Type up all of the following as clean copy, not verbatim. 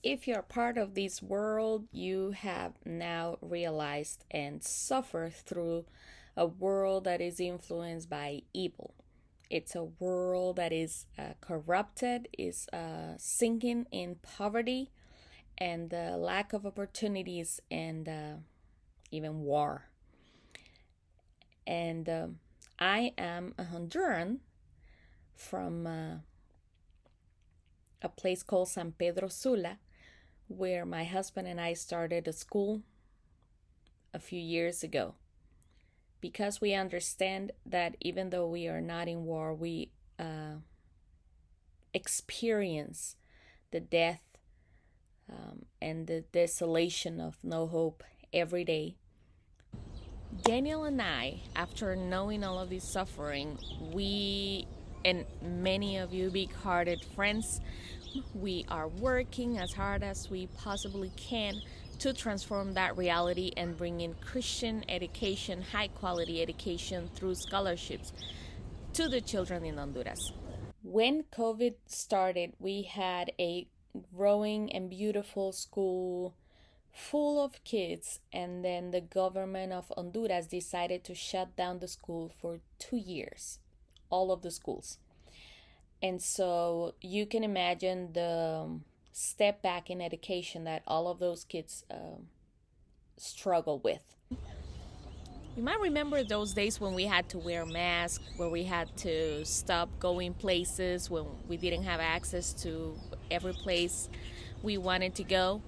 If you're part of this world, you have now realized and suffered through a world that is influenced by evil. It's a world that is corrupted, is sinking in poverty and lack of opportunities and even war. And I am a Honduran from a place called San Pedro Sula, where my husband and I started a school a few years ago. Because we understand that even though we are not in war, we experience the death and the desolation of no hope every day. Daniel and I, after knowing all of this suffering, we and many of you big hearted friends, we are working as hard as we possibly can to transform that reality and bring in Christian education, high quality education through scholarships to the children in Honduras. When COVID started, we had a growing and beautiful school full of kids, and then the government of Honduras decided to shut down the school for 2 years, all of the schools. And so you can imagine the step back in education that all of those kids struggle with. You might remember those days when we had to wear masks, where we had to stop going places, when we didn't have access to every place we wanted to go.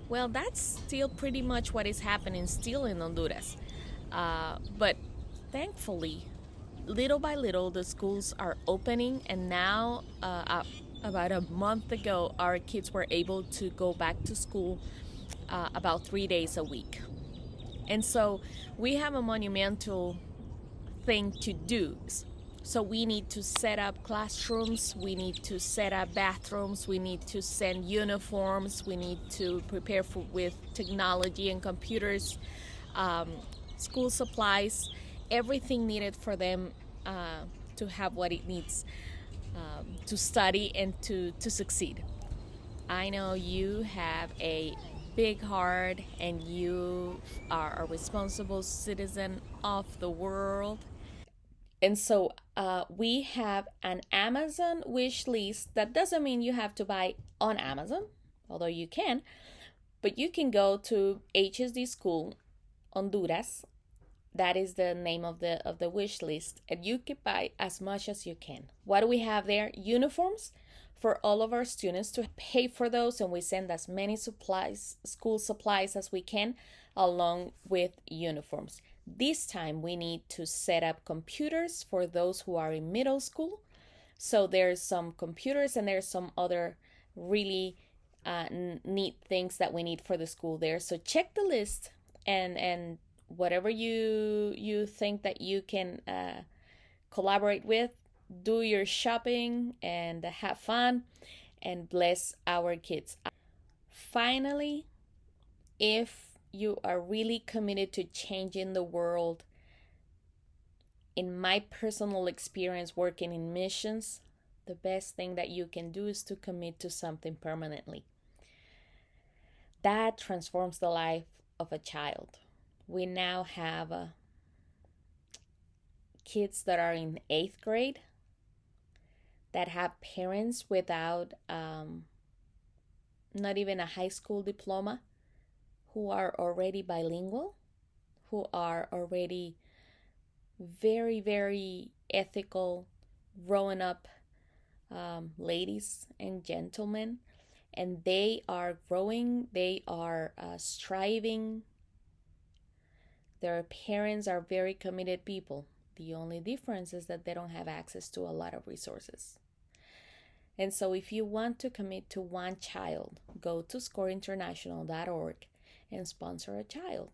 Well, that's still pretty much what is happening still in Honduras. But thankfully, little by little, the schools are opening, and now, about a month ago, our kids were able to go back to school about 3 days a week. And so we have a monumental thing to do. So we need to set up classrooms, we need to set up bathrooms, we need to send uniforms, we need to prepare with technology and computers, school supplies, everything needed for them to have what it needs to study and to succeed. I know you have a big heart and you are a responsible citizen of the world. And so we have an Amazon wish list. That doesn't mean you have to buy on Amazon, although you can, but you can go to HSD School Honduras. That is the name of the wish list, and you can buy as much as you can. What do we have there? Uniforms for all of our students to pay for those, and we send as many supplies, school supplies as we can, along with uniforms. This time we need to set up computers for those who are in middle school. So there's some computers and there's some other really neat things that we need for the school there. So check the list and whatever you think that you can collaborate with, do your shopping and have fun and bless our kids. Finally, if you are really committed to changing the world, in my personal experience working in missions, the best thing that you can do is to commit to something permanently. That transforms the life of a child. We now have kids that are in 8th grade that have parents without not even a high school diploma, who are already bilingual, who are already very, very ethical, grown up ladies and gentlemen, and they are growing, they are striving. Their parents are very committed people. The only difference is that they don't have access to a lot of resources. And so if you want to commit to one child, go to scoreinternational.org and sponsor a child.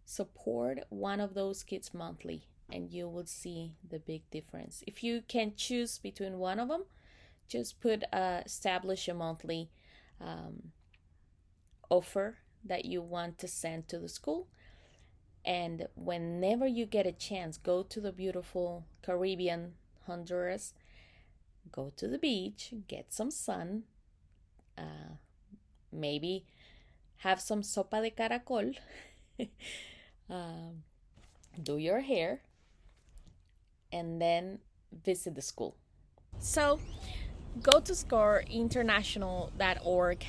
Support one of those kids monthly and you will see the big difference. If you can choose between one of them, just establish a monthly offer that you want to send to the school. And whenever you get a chance, go to the beautiful Caribbean, Honduras, go to the beach, get some sun, maybe have some sopa de caracol, um, do your hair, and then visit the school. So go to scoreinternational.org,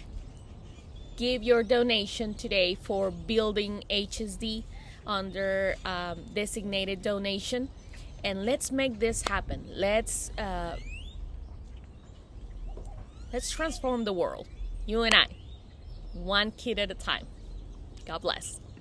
give your donation today for building HSD under designated donation, and let's make this happen. Let's transform the world, you and I, one kid at a time. God bless.